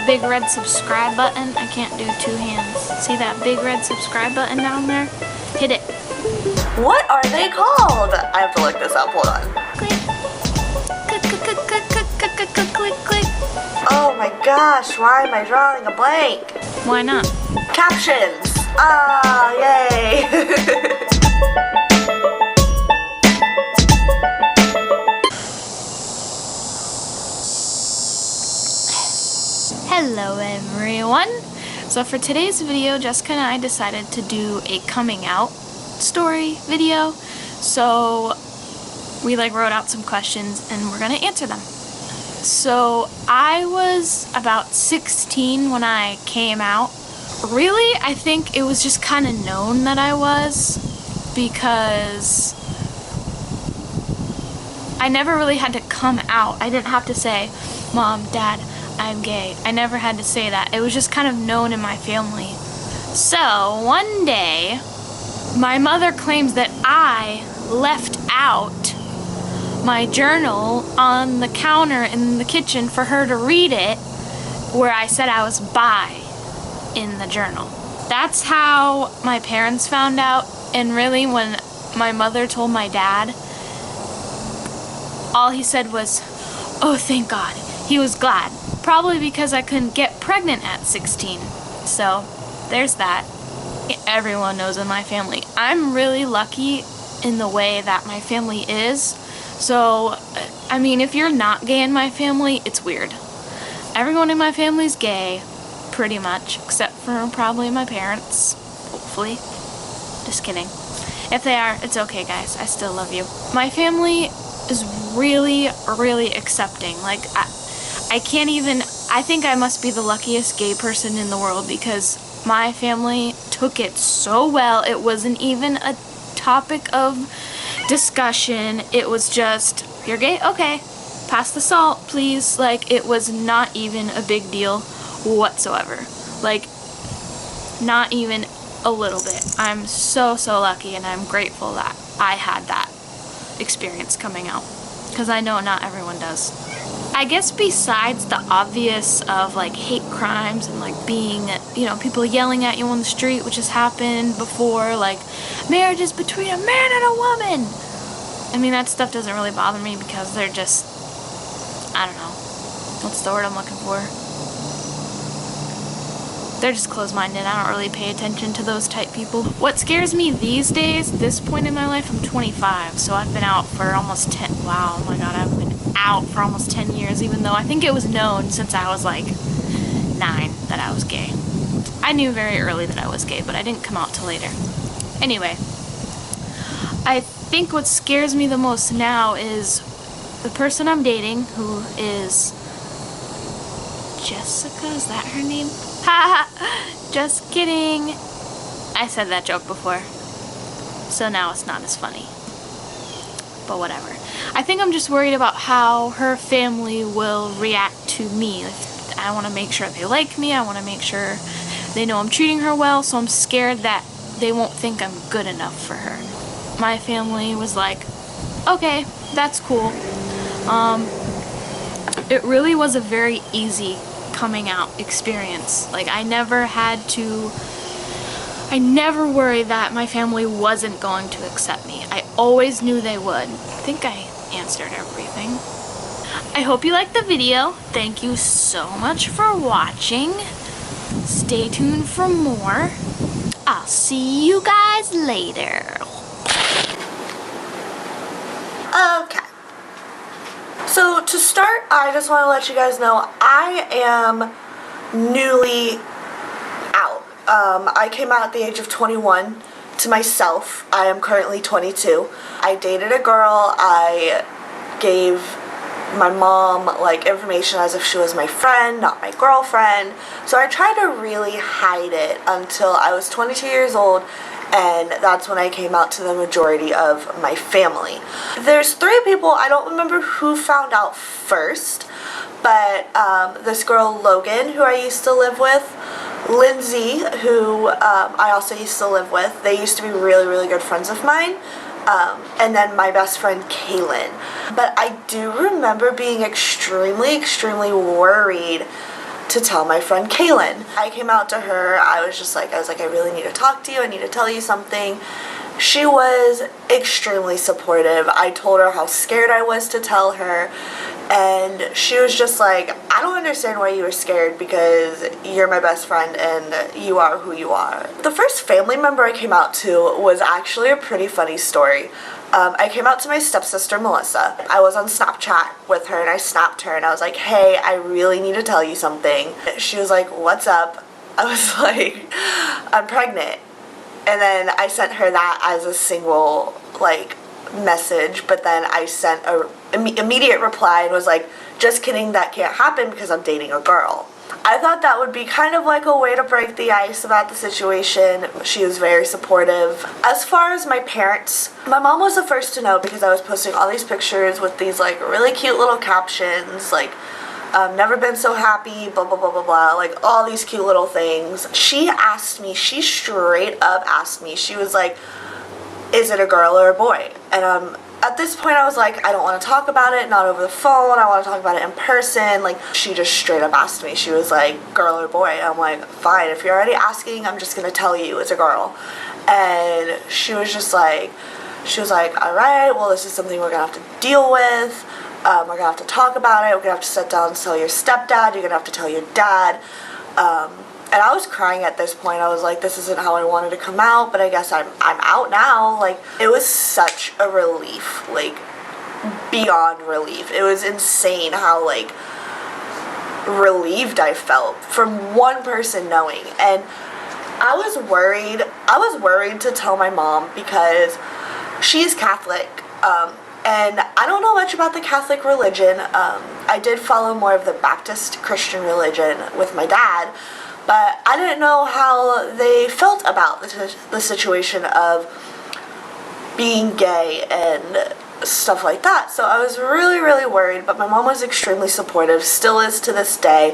that big red subscribe button. I can't do two hands. See that big red subscribe button down there? Hit it. What are they called? I have to look this up. Hold on. Click. Click, click, click, click, click, click, click, click, click. Oh my gosh, why am I drawing a blank? Why not? Captions. Ah, yay. Hello everyone! So for today's video, Jessica and I decided to do a coming out story video. So we wrote out some questions and we're gonna answer them. So I was about 16 when I came out. Really, I think it was just kind of known that I was, because I never really had to come out. I didn't have to say, Mom, Dad, I'm gay. I never had to say that. It was just kind of known in my family. So one day, my mother claims that I left out my journal on the counter in the kitchen for her to read it, where I said I was bi in the journal. That's how my parents found out, and really when my mother told my dad, all he said was, oh, thank God. He was glad. Probably because I couldn't get pregnant at 16. So, there's that. Everyone knows in my family. I'm really lucky in the way that my family is. So, I mean, if you're not gay in my family, it's weird. Everyone in my family is gay, pretty much, except for probably my parents, hopefully. Just kidding. If they are, it's okay, guys. I still love you. My family is really, really accepting. I can't even, I think I must be the luckiest gay person in the world, because my family took it so well. It wasn't even a topic of discussion. It was just, you're gay? Okay. Pass the salt, please. It was not even a big deal whatsoever. Not even a little bit. I'm so, so lucky, and I'm grateful that I had that experience coming out, because I know not everyone does. I guess besides the obvious of hate crimes and being, people yelling at you on the street, which has happened before, marriage is between a man and a woman. I mean, that stuff doesn't really bother me, because they're just, I don't know, what's the word I'm looking for? They're just closed-minded. I don't really pay attention to those type people. What scares me these days, this point in my life, I'm 25, so I've been out for almost 10, wow, oh my god, I've been out for almost 10 years, even though I think it was known since I was 9 that I was gay. I knew very early that I was gay, but I didn't come out till later. Anyway, I think what scares me the most now is the person I'm dating, who is Jessica, is that her name? Haha, just kidding. I said that joke before, so now it's not as funny. But whatever. I think I'm just worried about how her family will react to me. I want to make sure they like me. I want to make sure they know I'm treating her well, so I'm scared that they won't think I'm good enough for her. My family was like, okay, that's cool. It really was a very easy coming out experience. I never worried that my family wasn't going to accept me. I always knew they would. I think I answered everything. I hope you liked the video. Thank you so much for watching. Stay tuned for more. I'll see you guys later. Okay. So to start, I just want to let you guys know I am newly out. I came out at the age of 21 to myself. I am currently 22. I dated a girl. I gave my mom information as if she was my friend, not my girlfriend. So I tried to really hide it until I was 22 years old, and that's when I came out to the majority of my family. There's 3 people, I don't remember who found out first, but this girl Logan, who I used to live with, Lindsay, who I also used to live with. They used to be really, really good friends of mine. And then my best friend Kaylin. But I do remember being extremely, extremely worried to tell my friend Kaylin. I came out to her. I was like, I really need to talk to you. I need to tell you something. She was extremely supportive. I told her how scared I was to tell her, and she was just like, I don't understand why you were scared, because you're my best friend and you are who you are. The first family member I came out to was actually a pretty funny story. I came out to my stepsister Melissa. I was on Snapchat with her and I snapped her and I was like, hey, I really need to tell you something. She was like, what's up? I was like, I'm pregnant. And then I sent her that as a single like message, but then I sent a immediate reply and was like, just kidding, that can't happen because I'm dating a girl. I thought that would be kind of like a way to break the ice about the situation. She was very supportive. As far as my parents, my mom was the first to know because I was posting all these pictures with these like really cute little captions like never been so happy, blah blah blah blah blah, like all these cute little things. She straight up asked me, she was like, is it a girl or a boy? And at this point I was like, I don't want to talk about it, not over the phone, I want to talk about it in person. Like, she just straight up asked me, she was like, girl or boy? I'm like, fine, if you're already asking, I'm just gonna tell you it's a girl. And she was like, alright, well, this is something we're gonna have to deal with. We're gonna have to talk about it, we're gonna have to sit down and tell your stepdad, you're gonna have to tell your dad. And I was crying at this point. I was like, this isn't how I wanted to come out, but I guess I'm out now. Like, it was such a relief, like, beyond relief. It was insane how, like, relieved I felt from one person knowing. And I was worried to tell my mom because she's Catholic, and I don't know much about the Catholic religion. I did follow more of the Baptist Christian religion with my dad, but I didn't know how they felt about the situation of being gay and stuff like that. So I was really, really worried, but my mom was extremely supportive, still is to this day.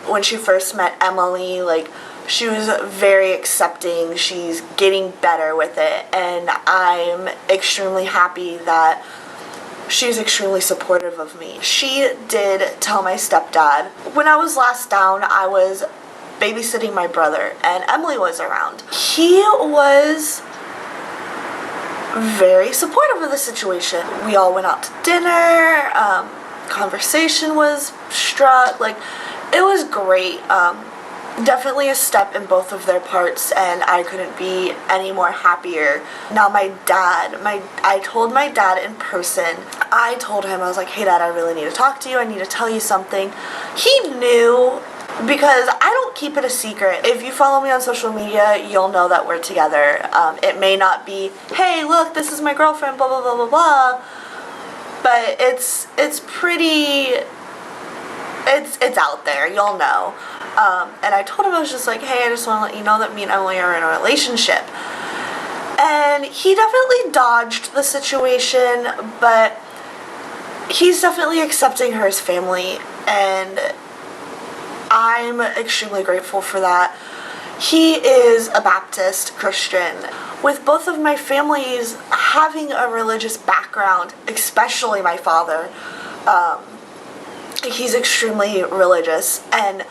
When she first met Emily, like, she was very accepting, she's getting better with it, and I'm extremely happy that she's extremely supportive of me. She did tell my stepdad. When I was last down, I was babysitting my brother, and Emily was around. He was very supportive of the situation. We all went out to dinner, conversation was struck, like, it was great. Definitely a step in both of their parts, and I couldn't be any more happier. Now my dad, I told my dad in person, I told him, I was like, hey dad, I really need to talk to you, I need to tell you something. He knew, because I don't keep it a secret. If you follow me on social media, you'll know that we're together. It may not be, hey look, this is my girlfriend, blah blah blah blah blah, but it's pretty, it's out there, you'll know. And I told him, I was just like, hey, I just want to let you know that me and Emily are in a relationship. And he definitely dodged the situation, but he's definitely accepting her as family, and I'm extremely grateful for that. He is a Baptist Christian. With both of my families having a religious background, especially my father, he's extremely religious, and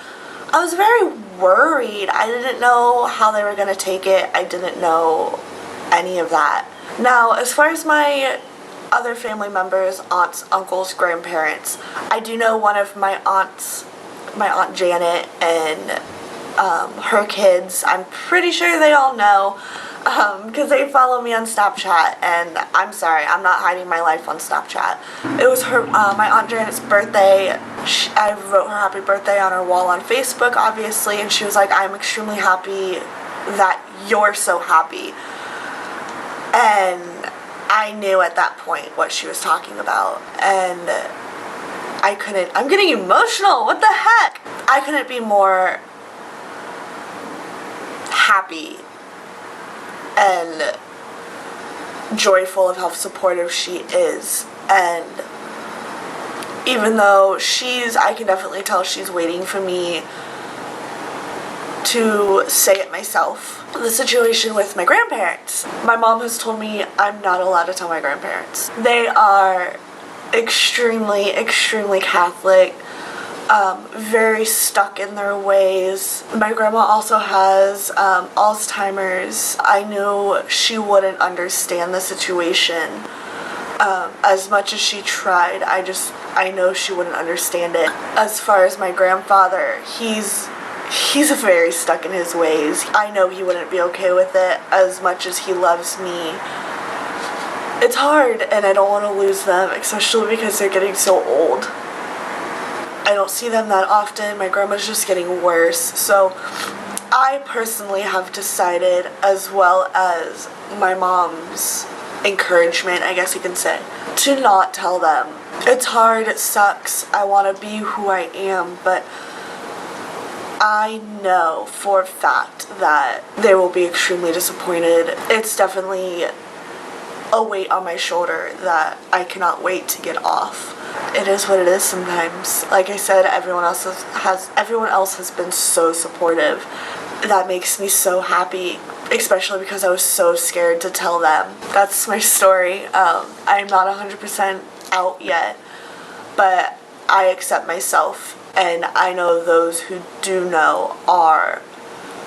I was very worried. I didn't know how they were going to take it. I didn't know any of that. Now, as far as my other family members, aunts, uncles, grandparents, I do know one of my aunts, my Aunt Janet, and her kids. I'm pretty sure they all know, because they follow me on Snapchat, and I'm sorry, I'm not hiding my life on Snapchat. It was her, my Aunt Janet's birthday. I wrote her happy birthday on her wall on Facebook, obviously, and she was like, I'm extremely happy that you're so happy. And I knew at that point what she was talking about, and I'm getting emotional, what the heck? I couldn't be more happy and joyful of how supportive she is. And even though I can definitely tell she's waiting for me to say it myself. The situation with my grandparents. My mom has told me I'm not allowed to tell my grandparents. They are extremely, extremely Catholic. very stuck in their ways. My grandma also has Alzheimer's. I knew she wouldn't understand the situation. As much as she tried, I know she wouldn't understand it. As far as my grandfather, he's very stuck in his ways. I know he wouldn't be okay with it as much as he loves me. It's hard, and I don't want to lose them, especially because they're getting so old. I don't see them that often. My grandma's just getting worse. So I personally have decided, as well as my mom's encouragement, I guess you can say, to not tell them. It's hard, it sucks. I want to be who I am, but I know for a fact that they will be extremely disappointed. It's definitely a weight on my shoulder that I cannot wait to get off. It is what it is sometimes. Like I said, everyone else has been so supportive. That makes me so happy, especially because I was so scared to tell them. That's my story. I'm not 100% out yet, but I accept myself, and I know those who do know are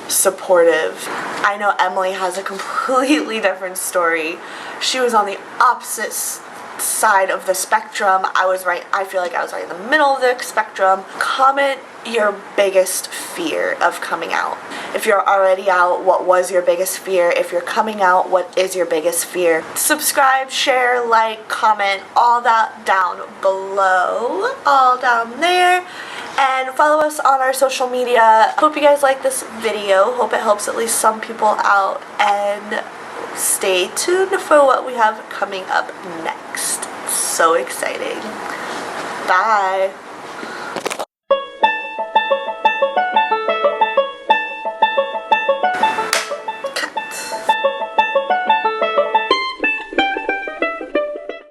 supportive. I know Emily has a completely different story. She was on the opposite side of the spectrum. I feel like I was right in the middle of the spectrum. Comment your biggest fear of coming out. If you're already out, what was your biggest fear? If you're coming out, what is your biggest fear? Subscribe, share, like, comment, all that down below, all down there. And follow us on our social media. Hope you guys like this video. Hope it helps at least some people out. And stay tuned for what we have coming up next. So exciting. Bye.